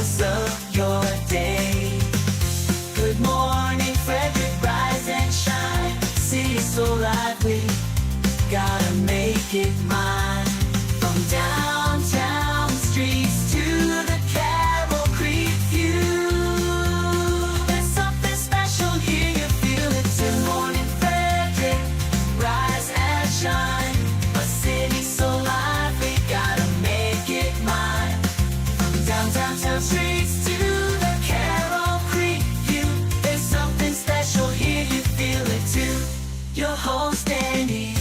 heroes of your day. Good morning, Frederick, rise and shine. City so lively, gotta make it mine. From downtown streets to the Carroll Creek view, there's something special here, you feel it. Good morning, Frederick, rise and shine. A city so lively, gotta make it mine. From downtown streets to the Carroll Creek view, there's something special here, you feel it too. Your host Annie,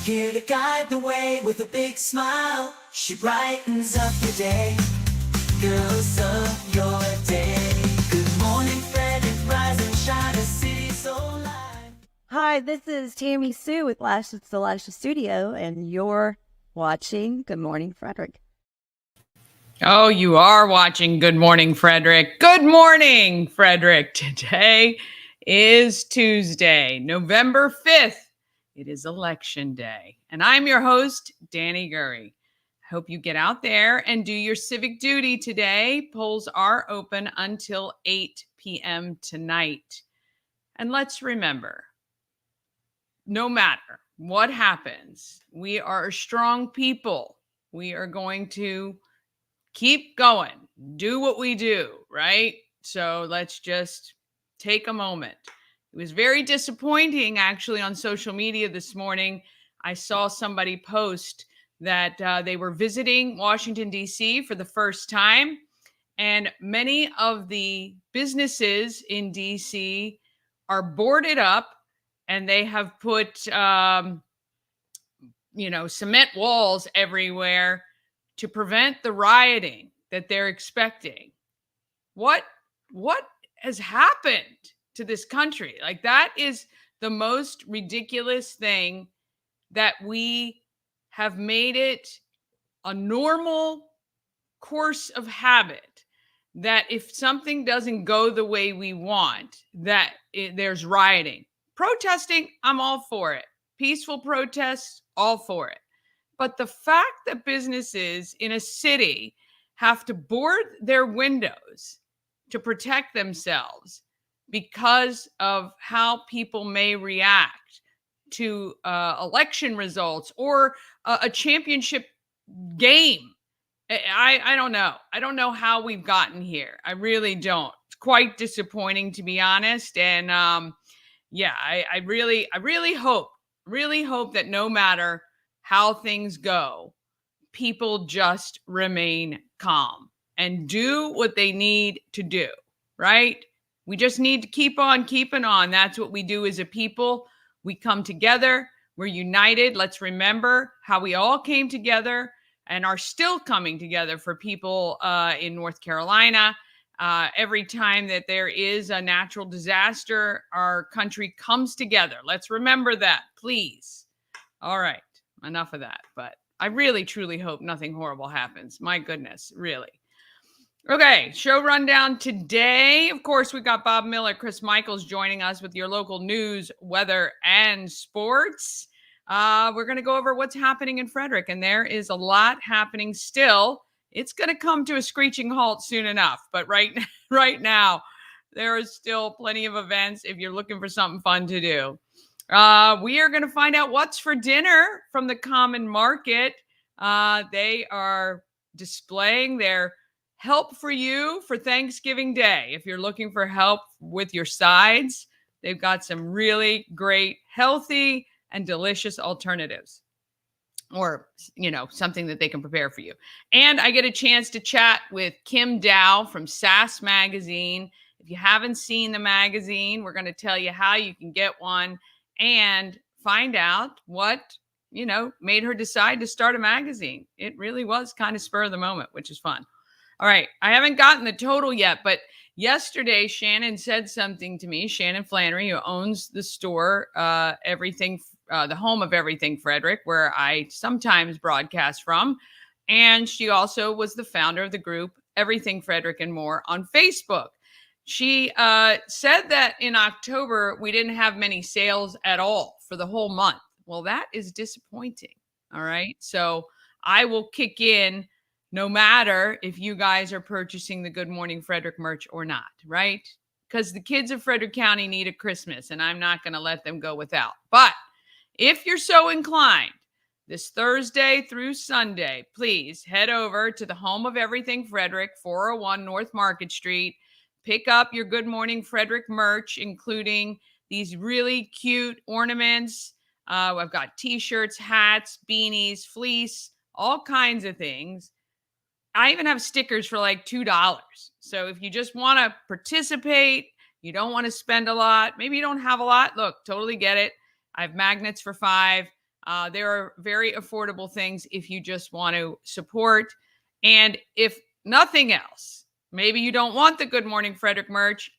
here to guide the way with a big smile. She brightens up your day, girls of your day. Good morning, Frederick, rise and shine, a city so live. Hi, this is Tammy Sue with Lashes to Lashes Studio, and you're watching Good Morning Frederick. Oh, you are watching Good Morning Frederick. Good morning, Frederick. Today is Tuesday, November 5th. It is election day. And I'm your host, Danny Gurry. I hope you get out there and do your civic duty today. Polls are open until 8 p.m. tonight. And let's remember, no matter what happens, we are a strong people. We are going to keep going, do what we do, right? So let's just take a moment. It was very disappointing, actually, on social media this morning. I saw somebody post that they were visiting Washington, D.C. for the first time, and many of the businesses in D.C. are boarded up, and they have put, cement walls everywhere to prevent the rioting that they're expecting. What has happened to this country? Like, that is the most ridiculous thing, that we have made it a normal course of habit, that if something doesn't go the way we want, that there's rioting. Protesting, I'm all for it. Peaceful protests, all for it. But the fact that businesses in a city have to board their windows to protect themselves because of how people may react to election results or a championship game, I don't know. I don't know how we've gotten here. I really don't. It's quite disappointing, to be honest. And I really hope that no matter how things go, people just remain calm and do what they need to do, right? We just need to keep on keeping on. That's what we do as a people. We come together. We're united. Let's remember how we all came together and are still coming together for people in North Carolina. Every time that there is a natural disaster, our country comes together. Let's remember that, please. All right, enough of that. But I really, truly hope nothing horrible happens. My goodness, really. Okay, show rundown today. Of course, we got Bob Miller, Chris Michaels joining us with your local news, weather, and sports. We're going to go over what's happening in Frederick, and there is a lot happening still. It's going to come to a screeching halt soon enough, but right now, there is still plenty of events if you're looking for something fun to do. We are going to find out what's for dinner from the Common Market. They are displaying their help for you for Thanksgiving Day. If you're looking for help with your sides, they've got some really great, healthy, and delicious alternatives, or, something that they can prepare for you. And I get a chance to chat with Kim Dow from Sass Magazine. If you haven't seen the magazine, we're going to tell you how you can get one and find out what, made her decide to start a magazine. It really was kind of spur of the moment, which is fun. All right. I haven't gotten the total yet, but yesterday Shannon said something to me. Shannon Flannery, who owns the store, the home of Everything Frederick, where I sometimes broadcast from. And she also was the founder of the group Everything Frederick and More on Facebook. She said that in October, we didn't have many sales at all for the whole month. Well, that is disappointing. All right. So I will kick in no matter if you guys are purchasing the Good Morning Frederick merch or not, right? Because the kids of Frederick County need a Christmas, and I'm not going to let them go without. But if you're so inclined, this Thursday through Sunday, please head over to the home of everything Frederick, 401 North Market Street. Pick up your Good Morning Frederick merch, including these really cute ornaments. I've got t-shirts, hats, beanies, fleece, all kinds of things. I even have stickers for like $2. So if you just want to participate, you don't want to spend a lot, maybe you don't have a lot, look, totally get it. I have magnets for $5. There are very affordable things if you just want to support. And if nothing else, maybe you don't want the Good Morning Frederick merch.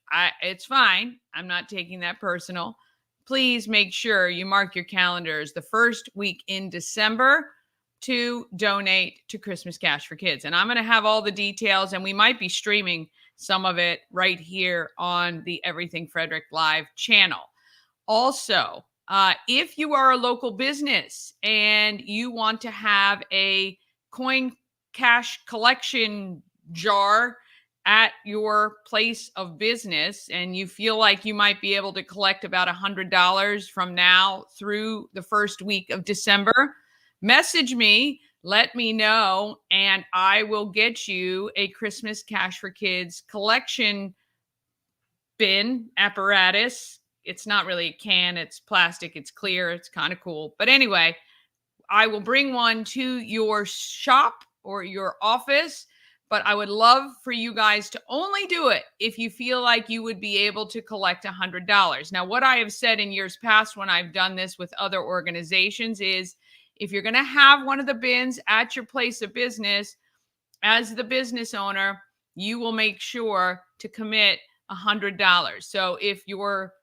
It's fine. I'm not taking that personal. Please make sure you mark your calendars the first week in December to donate to Christmas Cash for Kids. And I'm going to have all the details, and we might be streaming some of it right here on the Everything Frederick Live channel. Also, if you are a local business and you want to have a coin cash collection jar at your place of business, and you feel like you might be able to collect about $100 from now through the first week of December, message me, let me know, and I will get you a Christmas Cash for Kids collection bin apparatus. It's not really a can, it's plastic, it's clear, it's kind of cool. But anyway, I will bring one to your shop or your office, but I would love for you guys to only do it if you feel like you would be able to collect $100. Now, what I have said in years past when I've done this with other organizations is, if you're going to have one of the bins at your place of business, as the business owner, you will make sure to commit $100. So if your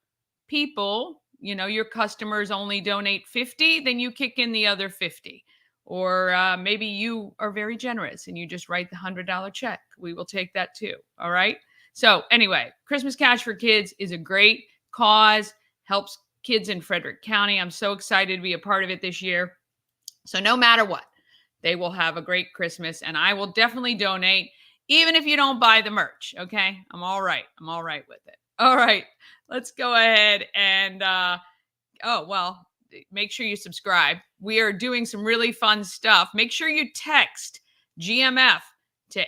people, your customers only donate 50, then you kick in the other 50. Or maybe you are very generous and you just write the $100 check. We will take that too. All right. So anyway, Christmas Cash for Kids is a great cause, helps kids in Frederick County. I'm so excited to be a part of it this year. So no matter what, they will have a great Christmas, and I will definitely donate, even if you don't buy the merch. Okay. I'm all right with it. All right. Let's go ahead and, make sure you subscribe. We are doing some really fun stuff. Make sure you text GMF to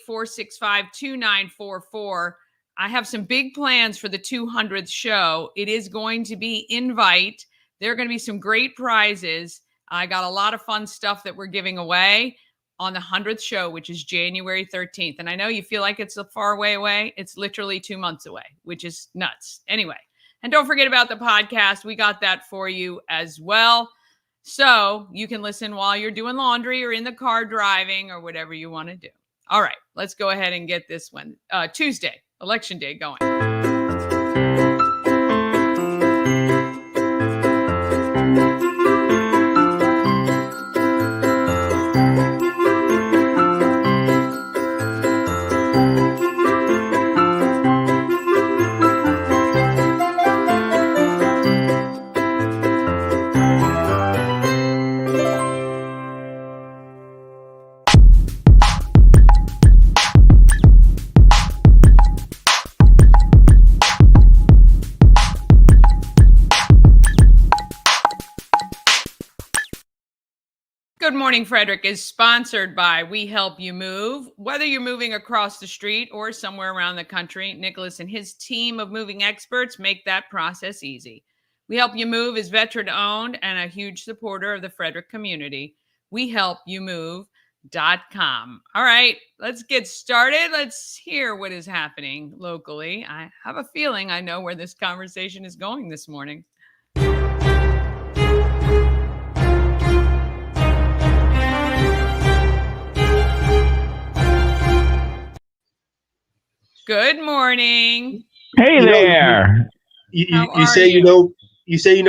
888-465-2944. I have some big plans for the 200th show. It is going to be invite. There are going to be some great prizes. I got a lot of fun stuff that we're giving away on the 100th show, which is January 13th. And I know you feel like it's a far way away. It's literally 2 months away, which is nuts. Anyway, and don't forget about the podcast. We got that for you as well. So you can listen while you're doing laundry or in the car driving or whatever you want to do. All right, let's go ahead and get this one. Tuesday, Election Day going. Good Morning Frederick is sponsored by We Help You Move. Whether you're moving across the street or somewhere around the country, Nicholas and his team of moving experts make that process easy. We Help You Move is veteran-owned and a huge supporter of the Frederick community. WeHelpYouMove.com. All right, let's get started. Let's hear what is happening locally. I have a feeling I know where this conversation is going this morning. Good morning. Hey there. You say you know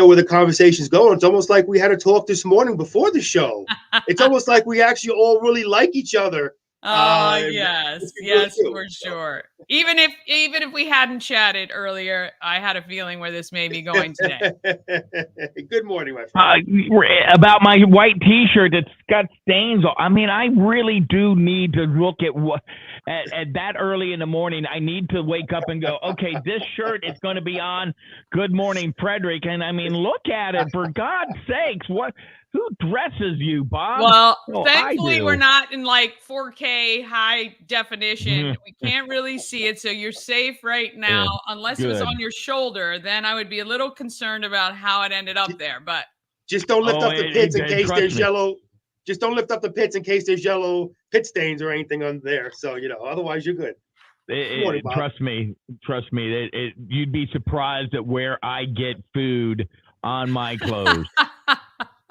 where the conversation's going. It's almost like we had a talk this morning before the show. It's almost like we actually all really like each other. Oh, yes, really for sure. Even if we hadn't chatted earlier, I had a feeling where this may be going today. Good morning, my friend. About my white T-shirt that's got stains. I mean, I really do need to look at what at that early in the morning. I need to wake up and go, okay, this shirt is going to be on Good Morning Frederick, and I mean, look at it, for God's sakes. Who dresses you, Bob? Well, thankfully we're not in like 4K high definition. We can't really see it, so you're safe right now. Unless it was on your shoulder, then I would be a little concerned about how it ended up there. But just don't lift up the pits in case there's yellow. Just don't lift up the pits in case there's yellow pit stains or anything on there. So otherwise you're good. Trust me. You'd be surprised at where I get food on my clothes.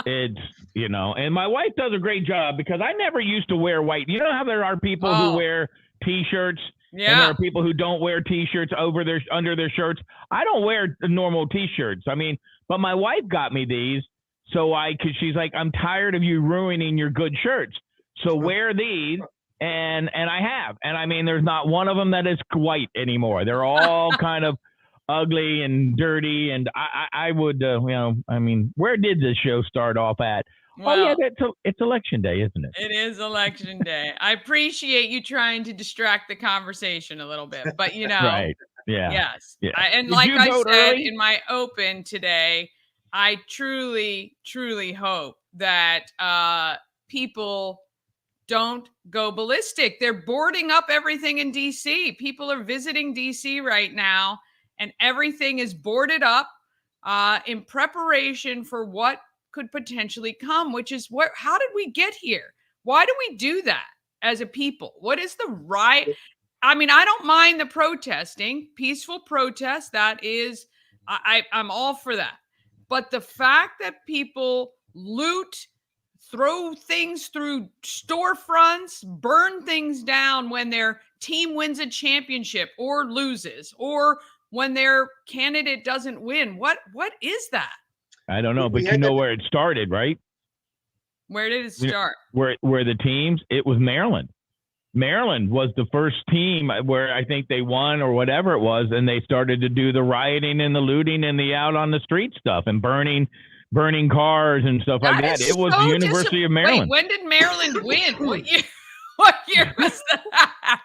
It's, and my wife does a great job because I never used to wear white. You know how there are people who wear T-shirts, and there are people who don't wear T-shirts under their shirts. I don't wear normal T-shirts. I mean, but my wife got me these, because she's like, I'm tired of you ruining your good shirts. So wear these, and I have, and I mean, there's not one of them that is white anymore. They're all kind of ugly and dirty, and I would, I mean, where did this show start off at? Well, it's election day, isn't it? It is election day. I appreciate you trying to distract the conversation a little bit, but right, yeah, yes, yeah. And like I said in my open today, I truly, truly hope that people don't go ballistic. They're boarding up everything in DC. People are visiting DC right now, and everything is boarded up in preparation for what could potentially come, which is how did we get here? Why do we do that as a people? What is the right? I mean, I don't mind the protesting, peaceful protest. That is, I'm all for that. But the fact that people loot, throw things through storefronts, burn things down when their team wins a championship or loses, or when their candidate doesn't win. What is that? I don't know, but you know where it started, right? Where did it start? Where the teams, it was Maryland. Maryland was the first team where I think they won or whatever it was, and they started to do the rioting and the looting and the out on the street stuff and burning cars and stuff like that. It was the University of Maryland. Wait, when did Maryland win? What year was that?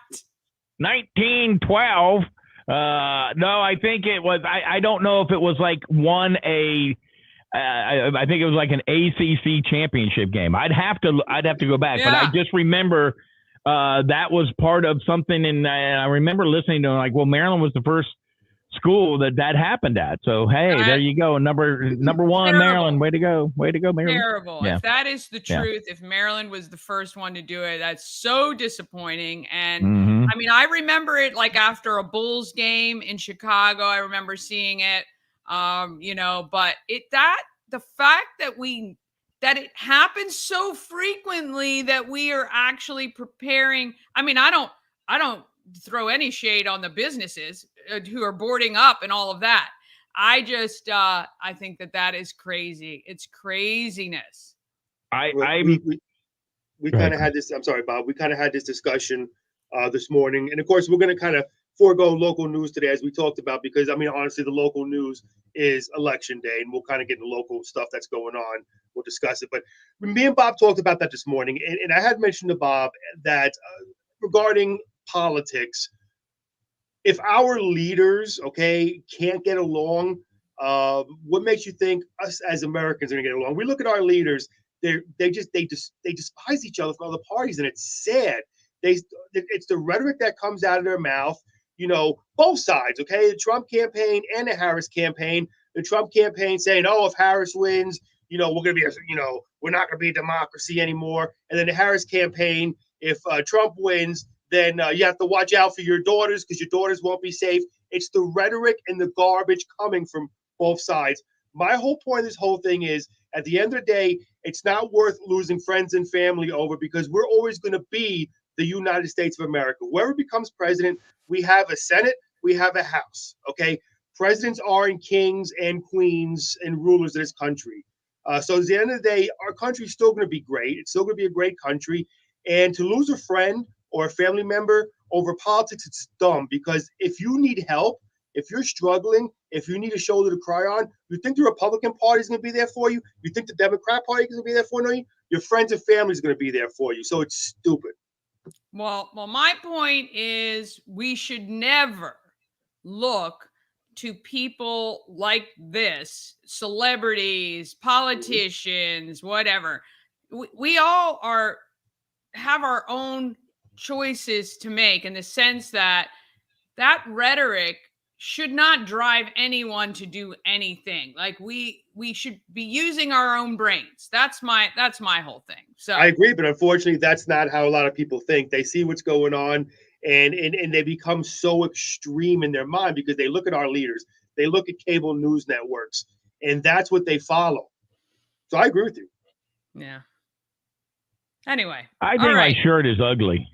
1912. No, I think it was. I don't know if it was like I think it was like an ACC championship game. I'd have to go back, but I just remember that was part of something, and I remember listening to like, well, Maryland was the first school that happened at. So hey, there you go, number one, terrible. Maryland, way to go, Maryland. Terrible. Yeah. If that is the truth, if Maryland was the first one to do it, that's so disappointing. And I mean, I remember it like after a Bulls game in Chicago. I remember seeing it. But the fact that it happens so frequently that we are actually preparing. I mean, I don't throw any shade on the businesses who are boarding up and all of that. I just, I think that is crazy. It's craziness. We kind of had this. I'm sorry, Bob. We kind of had this discussion this morning, and of course, we're going to kind of forego local news today, as we talked about, because I mean, honestly, the local news is election day, and we'll kind of get the local stuff that's going on. We'll discuss it. But me and Bob talked about that this morning, and I had mentioned to Bob that regarding politics, if our leaders, can't get along, what makes you think us as Americans are going to get along? We look at our leaders; they despise each other from other parties, and it's sad. It's the rhetoric that comes out of their mouth. Both sides, okay? The Trump campaign and the Harris campaign. The Trump campaign saying, "Oh, if Harris wins, we're going to be, we're not going to be a democracy anymore." And then the Harris campaign, if Trump wins, then you have to watch out for your daughters because your daughters won't be safe. It's the rhetoric and the garbage coming from both sides. My whole point of this whole thing is, at the end of the day, it's not worth losing friends and family over, because we're always going to be the United States of America. Whoever becomes president, we have a Senate, we have a House, okay? Presidents aren't kings and queens and rulers of this country. So at the end of the day, our country's still going to be great. It's still going to be a great country. And to lose a friend or a family member over politics, it's dumb. Because if you need help, if you're struggling, if you need a shoulder to cry on, you think the Republican Party is going to be there for you? You think the Democrat Party is going to be there for you? Your friends and family is going to be there for you. So it's stupid. Well, my point is we should never look to people like this, celebrities, politicians, whatever. We all have our own choices to make, in the sense that rhetoric should not drive anyone to do anything. Like we should be using our own brains. That's my whole thing. So I agree, but unfortunately, that's not how a lot of people think. They see what's going on, and they become so extreme in their mind because they look at our leaders, they look at cable news networks, and that's what they follow. So I agree with you. Yeah. Anyway, I think my shirt is ugly.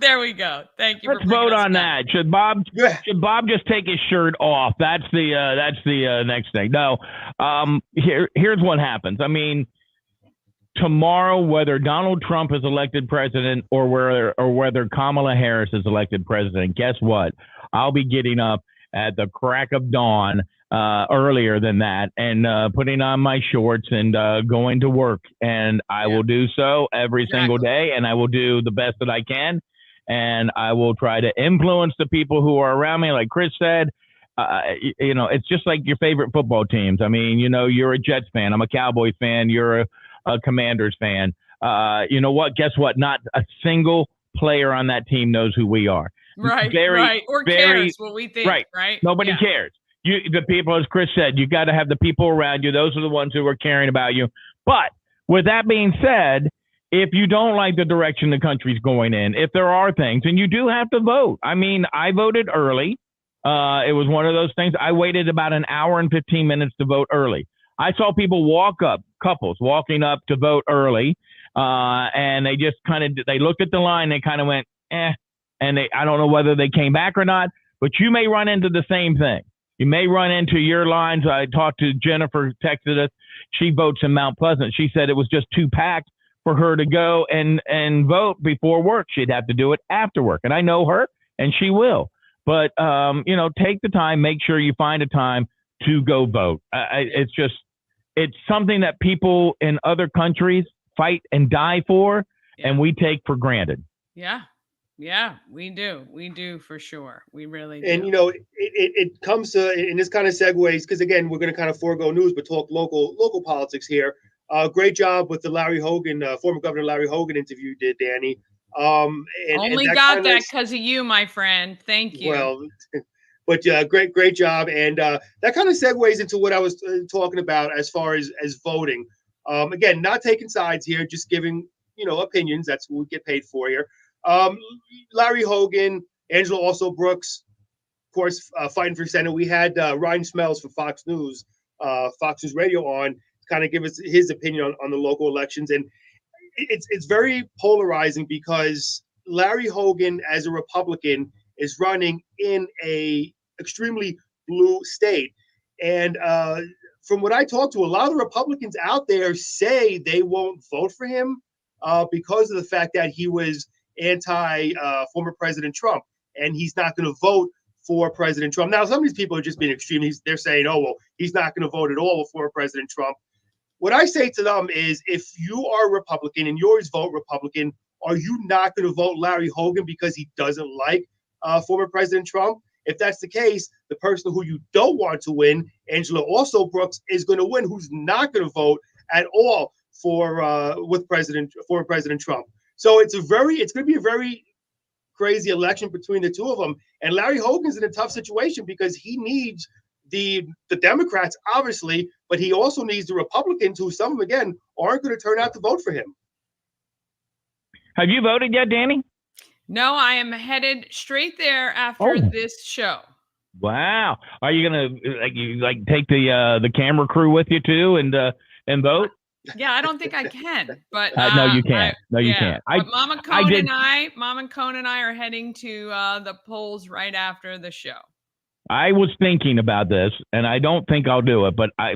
There we go. Thank you. Let's vote on that. Should Bob just take his shirt off? That's the next thing. No. Here's what happens. I mean, tomorrow, whether Donald Trump is elected president or whether Kamala Harris is elected president, guess what? I'll be getting up at the crack of dawn, earlier than that, and putting on my shorts and going to work. And I will do so every single day, and I will do the best that I can. And I will try to influence the people who are around me. Like Chris said, it's just like your favorite football teams. I mean, you're a Jets fan. I'm a Cowboys fan. You're a Commanders fan. You know what? Guess what? Not a single player on that team knows who we are. Right. Or cares what we think. Right. Nobody cares. The people, as Chris said, you got to have the people around you. Those are the ones who are caring about you. But with that being said, if you don't like the direction the country's going in, if there are things, and you do have to vote. I mean, I voted early. It was one of those things. I waited about an hour and 15 minutes to vote early. I saw people couples walking up to vote early, and they just they looked at the line, they kind of went, and I don't know whether they came back or not, but you may run into the same thing. You may run into your lines. I talked to Jennifer, texted us. She votes in Mount Pleasant. She said it was just too packed for her to go and vote before work. She'd have to do it after work. And I know her, and she will. But, take the time, make sure you find a time to go vote. It's something that people in other countries fight and die for, and we take for granted. Yeah. Yeah, we do. We do for sure. We really do. And, it comes to, and this kind of segues, because again, we're going to kind of forego news, but talk local politics here. Great job with the Larry Hogan, former Governor Larry Hogan interview you did, Danny. Only got that because of you, my friend. Thank you. Well, but great job. And that kind of segues into what I was talking about as far as voting. Again, not taking sides here, just giving, opinions. That's what we get paid for here. Larry Hogan, Angela also Brooks, of course, fighting for Senate. We had Ryan Smells from Fox News Radio on to kind of give us his opinion on the local elections. And it's very polarizing because Larry Hogan, as a Republican, is running in a extremely blue state. And from what I talked to, a lot of the Republicans out there say they won't vote for him because of the fact that he was anti former President Trump, and he's not going to vote for President Trump. Now, some of these people are just being extreme. They're saying, oh, well, he's not going to vote at all for President Trump. What I say to them is, if you are a Republican and you always vote Republican, are you not going to vote Larry Hogan because he doesn't like former President Trump? If that's the case, the person who you don't want to win, Angela also Brooks, is going to win, who's not going to vote at all for former President Trump. So it's going to be a very crazy election between the two of them. And Larry Hogan's in a tough situation because he needs the Democrats, obviously, but he also needs the Republicans, who some of them, again, aren't going to turn out to vote for him. Have you voted yet, Danny? No, I am headed straight there after this show. Wow. Are you going to take the camera crew with you too and vote? Yeah, I don't think I can, but no, you can't. You can't. Mama Cone and I are heading to the polls right after the show. I was thinking about this, and I don't think I'll do it, but I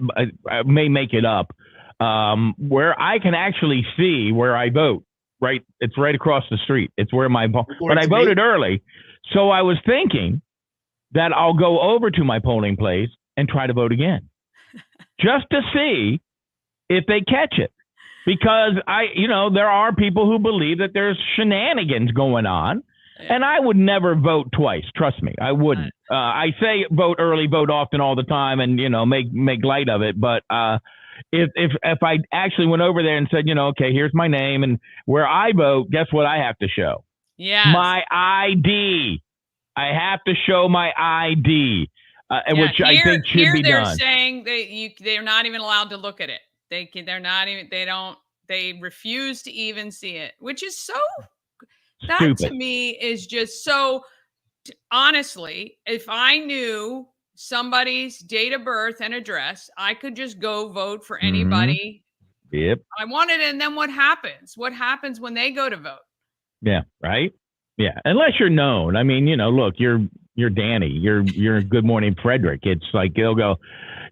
may make it up, where I can actually see where I vote right. It's right across the street. It's where my but I to voted me. early, so I was thinking that I'll go over to my polling place and try to vote again, just to see if they catch it. Because there are people who believe that there's shenanigans going on, and I would never vote twice. Trust me, I wouldn't. I say vote early, vote often all the time, and make light of it. But if I actually went over there and said, okay, here's my name and where I vote, guess what I have to show? Yes. My ID. I have to show my ID, which I think should be they're done. Saying they're not even allowed to look at it. They refuse to even see it, which is so, that Stupid. to me is just so, honestly, if I knew somebody's date of birth and address, I could just go vote for anybody Yep. I wanted. And then what happens? What happens when they go to vote? Yeah. Right. Yeah. Unless you're known. I mean, look, you're Danny. You're Good Morning Frederick. It's like they'll go,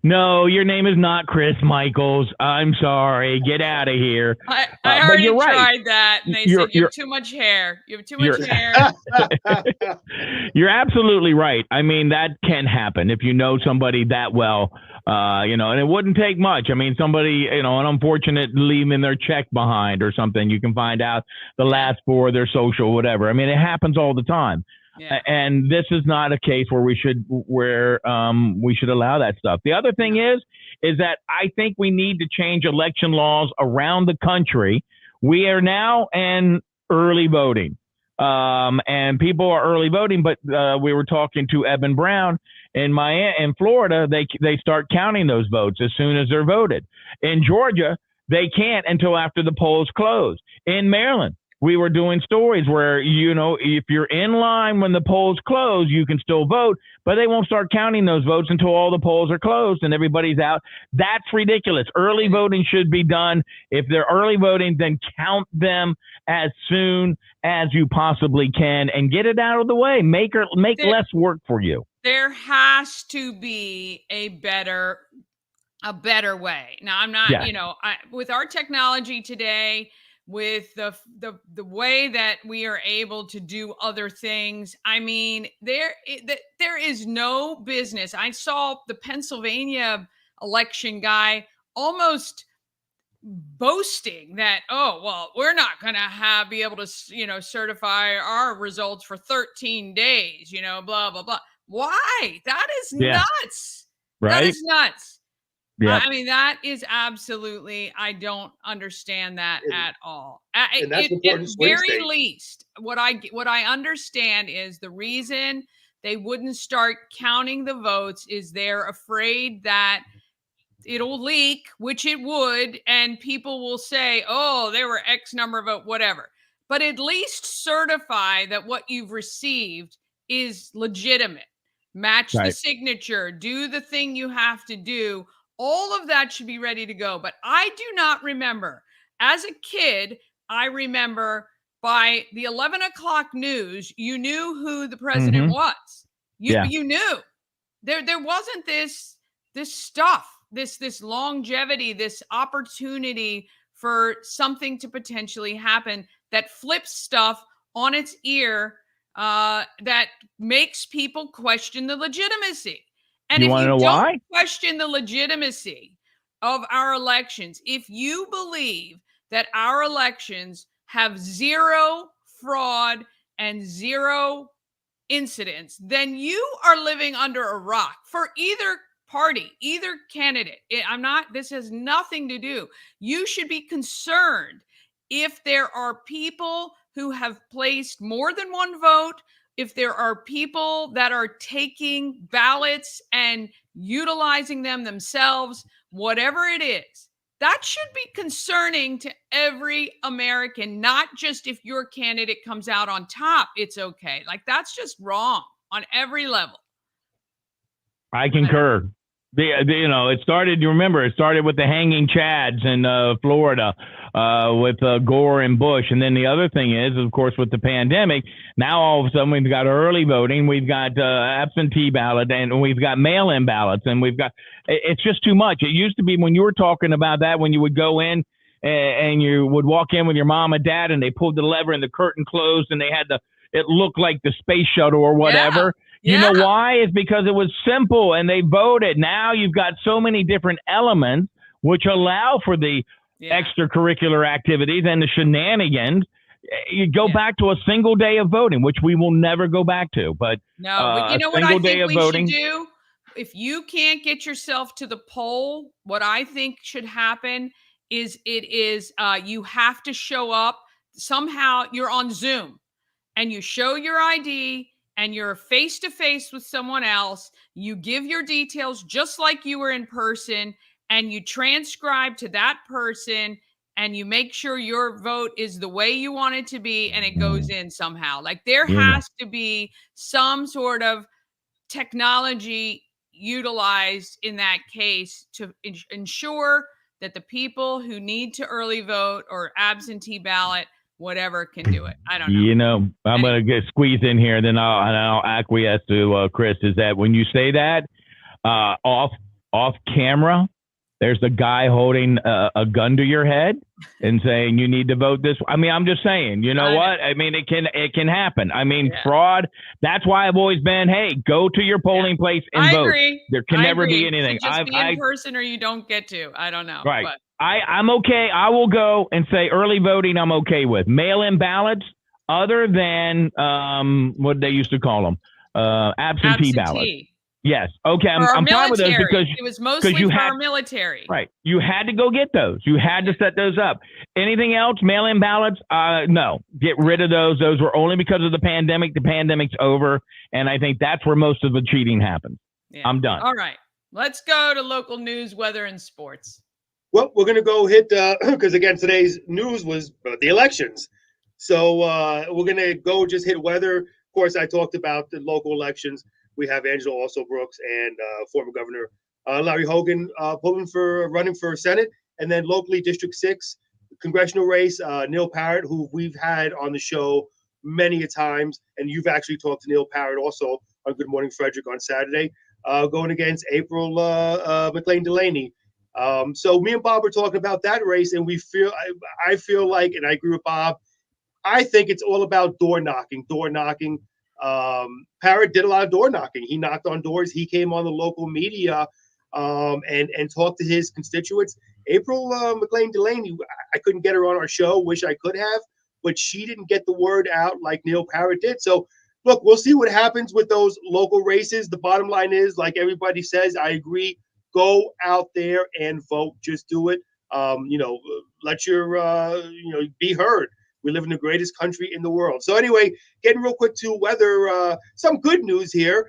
no, your name is not Chris Michaels. I'm sorry. Get out of here. I already you're right. tried that, and they said you have too much hair. You have too much hair. You're absolutely right. I mean, that can happen if you know somebody that well. And it wouldn't take much. I mean, somebody, an unfortunate leaving their check behind or something, you can find out the last four of their social, whatever. I mean, it happens all the time. Yeah. And this is not a case where we should allow that stuff. The other thing is that I think we need to change election laws around the country. We are now in early voting. And people are early voting, but we were talking to Eben Brown in Florida. They start counting those votes as soon as they're voted. In Georgia, they can't until after the polls close. In Maryland, we were doing stories where, if you're in line when the polls close, you can still vote, but they won't start counting those votes until all the polls are closed and everybody's out. That's ridiculous. Early voting should be done. If they're early voting, then count them as soon as you possibly can and get it out of the way. Make less work for you. There has to be a better way. Now, I'm not, with our technology today, with the way that we are able to do other things. I mean, there is no business. I saw the Pennsylvania election guy almost boasting that, we're not going to be able to, certify our results for 13 days, blah, blah, blah. Why? That is nuts. Right. That is nuts. Yep. I mean, that is absolutely, I don't understand that at all. At very least, what I understand is the reason they wouldn't start counting the votes is they're afraid that it'll leak, which it would, and people will say, there were X number of votes, whatever. But at least certify that what you've received is legitimate. Match the signature, do the thing you have to do. All of that should be ready to go. But I do not remember. As a kid, I remember by the 11 o'clock news, you knew who the president was. You knew. There wasn't this stuff, this longevity, this opportunity for something to potentially happen that flips stuff on its ear, that makes people question the legitimacy. And if you don't question the legitimacy of our elections, if you believe that our elections have zero fraud and zero incidents, then you are living under a rock for either party, either candidate. This has nothing to do. You should be concerned if there are people who have placed more than one vote, if there are people that are taking ballots and utilizing them themselves, whatever it is, that should be concerning to every American, not just if your candidate comes out on top, it's okay. Like, that's just wrong on every level. I concur. It started with the hanging chads in Florida with Gore and Bush. And then the other thing is, of course, with the pandemic, now all of a sudden we've got early voting, we've got absentee ballot, and we've got mail-in ballots, and it's just too much. It used to be when you were talking about that, when you would go in and you would walk in with your mom and dad, and they pulled the lever and the curtain closed, and they had it looked like the space shuttle or whatever. Yeah. You know why? It's because it was simple and they voted. Now you've got so many different elements which allow for the extracurricular activities and the shenanigans. You go back to a single day of voting, which we will never go back to. But you know what I think we should do? If you can't get yourself to the poll, what I think should happen is you have to show up. Somehow you're on Zoom and you show your ID and you're face to face with someone else. You give your details just like you were in person, and you transcribe to that person, and you make sure your vote is the way you want it to be, and it goes in somehow. Like there has to be some sort of technology utilized in that case to ensure that the people who need to early vote or absentee ballot, whatever, can do it. I don't know. You know, I'm going to get squeezed in here, then I'll acquiesce to Chris, is that when you say that off camera, there's the guy holding a gun to your head and saying you need to vote this. I mean, I'm just saying, you know what? I mean, it can happen. I mean, fraud. That's why I've always been, hey, go to your polling place and vote. Agree. There can never be anything. Just be in person or you don't get to. I don't know. Right. But. I'm okay. I will go and say early voting I'm okay with. Mail-in ballots, other than what they used to call them, absentee ballots. Yes. Okay. I'm fine with those because it was mostly for our military. Right. You had to go get those. You had to set those up. Anything else? Mail-in ballots? No. Get rid of those. Those were only because of the pandemic. The pandemic's over, and I think that's where most of the cheating happens. Yeah. I'm done. All right. Let's go to local news, weather, and sports. Well, we're going to go hit, because again, today's news was the elections. So we're going to go just hit weather. Of course, I talked about the local elections. We have Angela also Brooks and former Governor Larry Hogan running for Senate. And then locally, District 6, congressional race, Neil Parrott, who we've had on the show many a times. And you've actually talked to Neil Parrott also on Good Morning Frederick on Saturday, going against April McLean Delaney. So me and Bob were talking about that race, and I feel like, and I agree with Bob, I think it's all about door knocking. Parrott did a lot of door knocking. He knocked on doors. He came on the local media and talked to his constituents. April McLean Delaney, I couldn't get her on our show. Wish I could have, but she didn't get the word out like Neil Parrott did. So look, we'll see what happens with those local races. The bottom line is, like everybody says, I agree. Go out there and vote. Just do it. Let your, be heard. We live in the greatest country in the world. So anyway, getting real quick to weather, some good news here.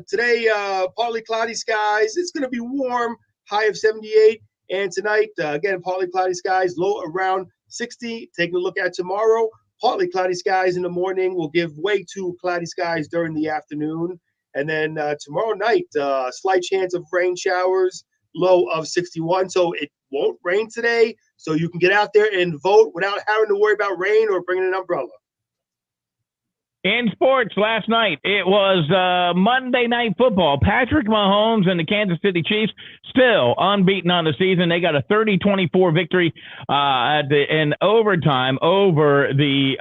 Today, partly cloudy skies. It's going to be warm, high of 78. And tonight, again, partly cloudy skies, low around 60. Taking a look at tomorrow, partly cloudy skies in the morning will give way to cloudy skies during the afternoon. And then tomorrow night, slight chance of rain showers, low of 61. So it won't rain today. So you can get out there and vote without having to worry about rain or bringing an umbrella. In sports last night, it was Monday Night Football. Patrick Mahomes and the Kansas City Chiefs still unbeaten on the season. They got a 30-24 victory in overtime over the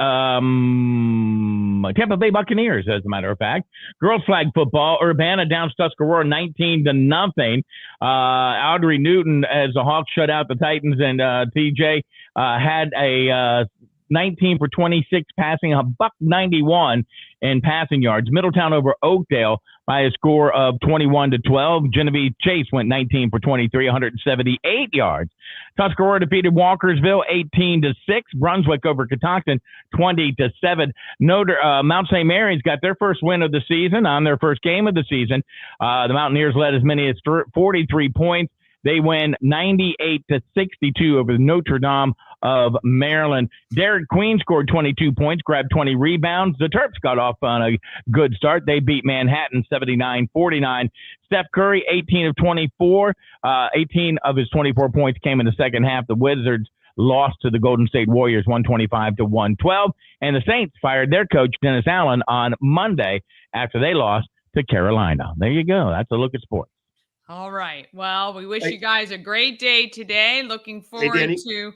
Tampa Bay Buccaneers, as a matter of fact. Girls flag football, Urbana down Tuscarora 19-0. Audrey Newton, as the Hawks shut out the Titans, and TJ had a 19 for 26 passing, a $191 in passing yards. Middletown over Oakdale by a score of 21-12. Genevieve Chase went 19 for 23, 178 yards. Tuscarora defeated Walkersville 18-6. Brunswick over Catoctin 20-7. Mount St. Mary's got their first win of the season on their first game of the season. The Mountaineers led as many as 43 points. They win 98-62 over Notre Dame of Maryland. Derek Queen scored 22 points, grabbed 20 rebounds. The Terps got off on a good start. They beat Manhattan 79-49. Steph Curry, 18 of 24. 18 of his 24 points came in the second half. The Wizards lost to the Golden State Warriors 125-112. And the Saints fired their coach, Dennis Allen, on Monday after they lost to Carolina. There you go. That's a look at sports. All right. Well, we wish you guys a great day today. Looking forward to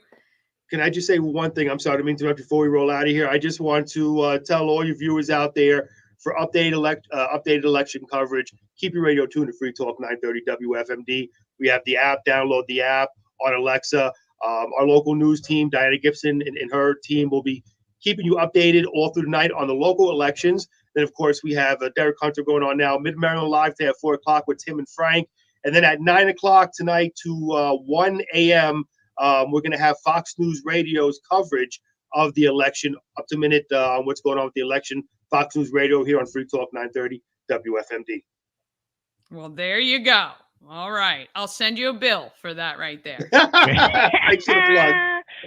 Can I just say one thing? I'm sorry to interrupt before we roll out of here. I just want to tell all your viewers out there, for updated election coverage, keep your radio tuned to Free Talk 930 WFMD. We have the app. Download the app on Alexa. Our local news team, Diana Gibson and her team, will be keeping you updated all through the night on the local elections. Then, of course, we have Derek Hunter going on now, Mid-Maryland Live today at 4 o'clock with Tim and Frank. And then at 9 o'clock tonight to 1 a.m., we're going to have Fox News Radio's coverage of the election, up to minute on what's going on with the election. Fox News Radio here on Free Talk 930 WFMD. Well, there you go. All right. I'll send you a bill for that right there. Thanks for the plug.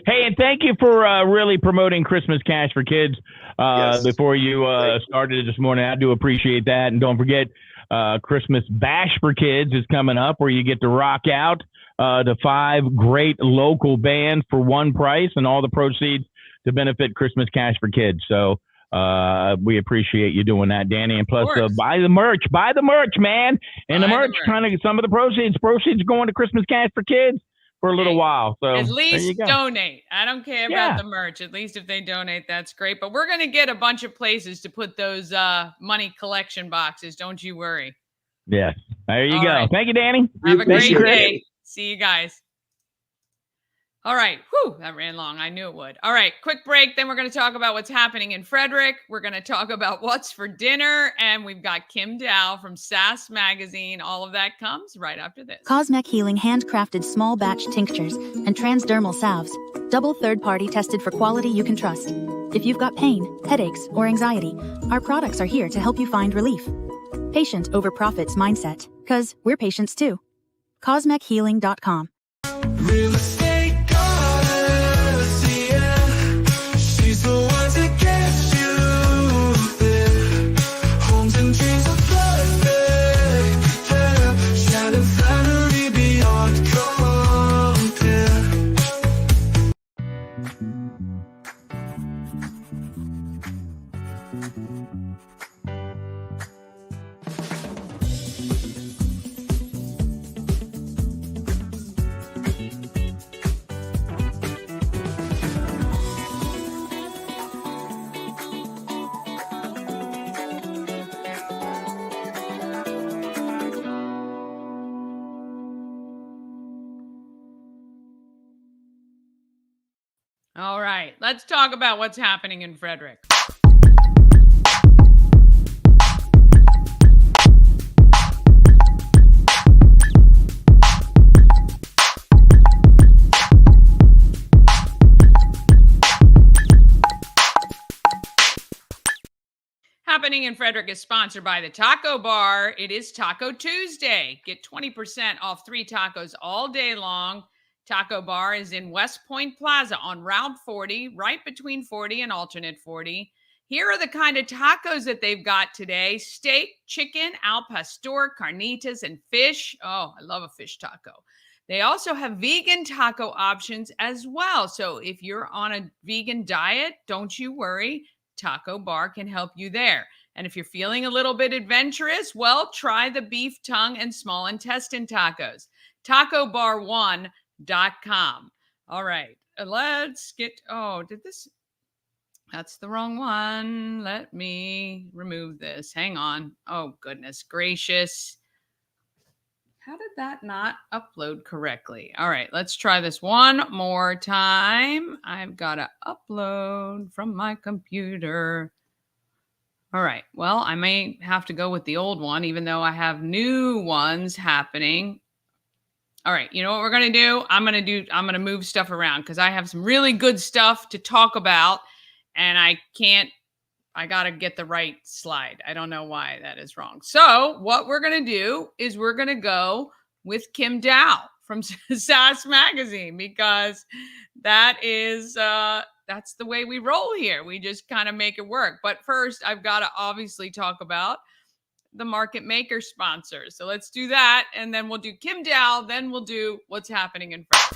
Hey, and thank you for really promoting Christmas Cash for Kids Yes. before you started this morning. I do appreciate that. And don't forget, Christmas Bash for Kids is coming up, where you get to rock out to 5 great local bands for one price, and all the proceeds to benefit Christmas Cash for Kids. So we appreciate you doing that, Danny. And plus, buy the merch, man. And the merch, trying to get some of the proceeds going to Christmas Cash for Kids for a little while. So at least donate. I don't care about the merch. At least if they donate, that's great. But we're going to get a bunch of places to put those money collection boxes. Don't you worry. Yes. There you go. Right. Thank you, Danny. Have a great you, day. See you guys. All right. Whew, that ran long. I knew it would. All right. Quick break. Then we're going to talk about what's happening in Frederick. We're going to talk about what's for dinner. And we've got Kim Dow from Sass Magazine. All of that comes right after this. Cosmec Healing handcrafted small batch tinctures and transdermal salves. Double third-party tested for quality you can trust. If you've got pain, headaches, or anxiety, our products are here to help you find relief. Patient over profits mindset. 'Cause we're patients too. CosmecHealing.com. Real estate goddess, yeah. She's the one to get you there. Homes and dreams are perfect, yeah. Shining family beyond compare. All right. Let's talk about what's happening in Frederick. Happening in Frederick is sponsored by the Taco Bar. It is Taco Tuesday. Get 20% off 3 tacos all day long. Taco Bar is in West Point Plaza on Route 40, right between 40 and alternate 40. Here are the kind of tacos that they've got today: steak, chicken, al pastor, carnitas, and fish. Oh, I love a fish taco. They also have vegan taco options as well. So if you're on a vegan diet, don't you worry. Taco Bar can help you there. And if you're feeling a little bit adventurous, well, try the beef tongue and small intestine tacos. TacoBar1.com. All right, let's get, that's the wrong one. Let me remove this. Hang on. Oh, goodness gracious. How did that not upload correctly? All right, let's try this one more time. I've got to upload from my computer. All right, well, I may have to go with the old one, even though I have new ones happening. All right, you know what we're going to do? I'm going to move stuff around because I have some really good stuff to talk about, and I got to get the right slide. I don't know why that is wrong. So what we're going to do is we're going to go with Kim Dow from Sass Magazine, because that is, that's the way we roll here. We just kind of make it work. But first, I've got to obviously talk about the market maker sponsors. So let's do that. And then we'll do Kim Dow. Then we'll do what's happening in Frederick.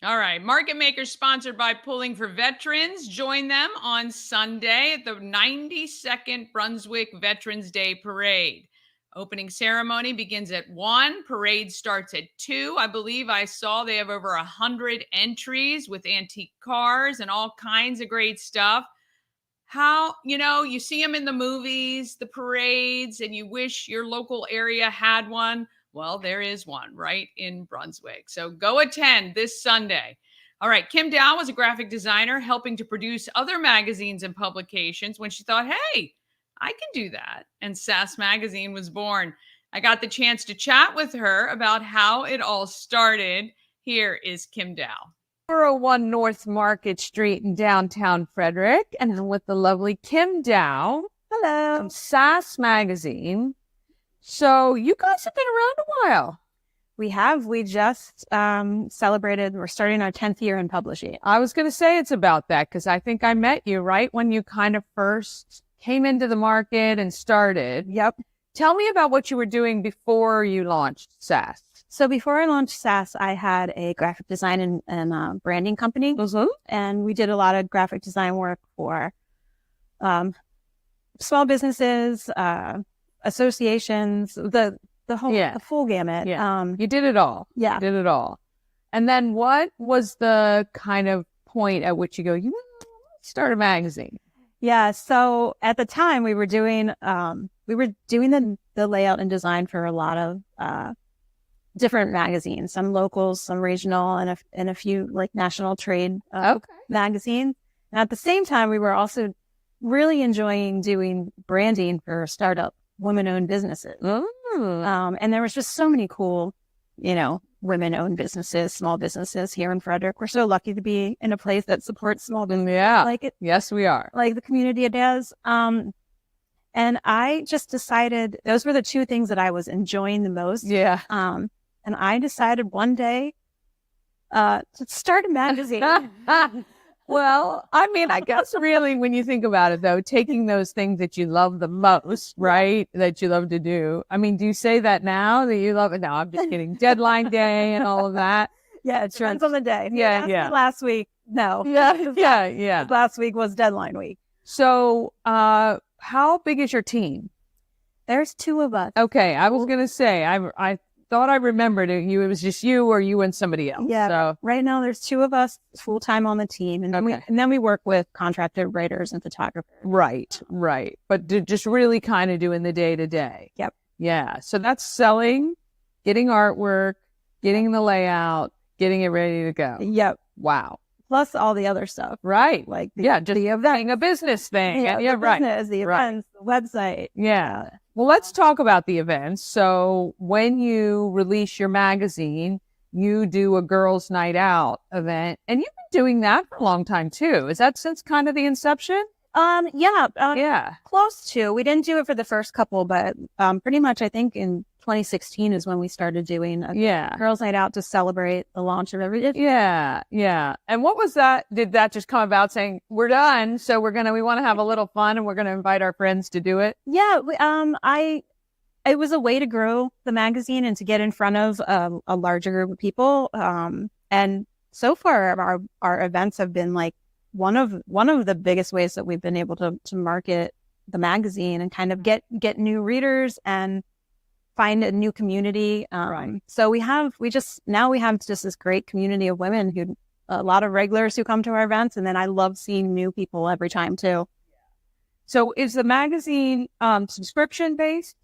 All right. Market Makers sponsored by Pulling for Veterans. Join them on Sunday at the 92nd Brunswick Veterans Day Parade. Opening ceremony begins at 1. Parade starts at 2. I believe I saw they have over 100 entries with antique cars and all kinds of great stuff. How, you see them in the movies, the parades, and you wish your local area had one. Well, there is one right in Brunswick. So go attend this Sunday. All right. Kim Dow was a graphic designer helping to produce other magazines and publications when she thought, hey, I can do that. And Sass Magazine was born. I got the chance to chat with her about how it all started. Here is Kim Dow. 401 North Market Street in downtown Frederick, and I'm with the lovely Kim Dow. Hello. From Sass Magazine. So you guys have been around a while. We just celebrated, we're starting our 10th year in publishing. I was going to say it's about that because I think I met you right when you kind of first came into the market and started. Yep. Tell me about what you were doing before you launched Sass. So before I launched Sass, I had a graphic design and branding company. Mm-hmm. And we did a lot of graphic design work for small businesses, associations, the full gamut. Yeah. You did it all. Yeah. You did it all. And then what was the kind of point at which you go, start a magazine? Yeah. So at the time we were doing the layout and design for a lot of different magazines, some locals, some regional, and a few like national trade magazines. And at the same time, we were also really enjoying doing branding for startup women-owned businesses. And there was just so many cool, women-owned businesses, small businesses here in Frederick. We're so lucky to be in a place that supports small businesses. Yeah. Like it. Yes, we are. Like the community it does. And I just decided those were the two things that I was enjoying the most. Yeah. And I decided one day to start a magazine. Well, I mean, I guess really when you think about it, though, taking those things that you love the most, right, that you love to do. I mean, do you say that now that you love it? No, I'm just kidding. Deadline day and all of that. Yeah, it depends on the day. Yeah. Last week, no. Yeah. Last week was deadline week. So how big is your team? There's 2 of us. Okay, I was going to say, I thought I remembered it. It was just you or you and somebody else. Yeah. So. Right now, there's 2 of us full-time on the team. And then we work with contracted writers and photographers. Right. But just really kind of doing the day-to-day. Yep. Yeah. So that's selling, getting artwork, getting the layout, getting it ready to go. Yep. Wow. Plus all the other stuff. Right. Like just being a business thing. Yeah, right. Business, the events, the website. Yeah. Well, let's talk about the events. So when you release your magazine, you do a girls' night out event, and you've been doing that for a long time too. Is that since kind of the inception? Yeah. Close to. We didn't do it for the first couple, but pretty much I think in 2016 is when we started doing a girls' night out to celebrate the launch of everything. Yeah. And what was that? Did that just come about saying we're done, so we want to have a little fun and we're going to invite our friends to do it? Yeah. It was a way to grow the magazine and to get in front of a larger group of people. And so far our events have been like one of the biggest ways that we've been able to market the magazine and kind of get new readers and find a new community. Right. So we have just this great community of women a lot of regulars who come to our events. And then I love seeing new people every time too. So is the magazine subscription based?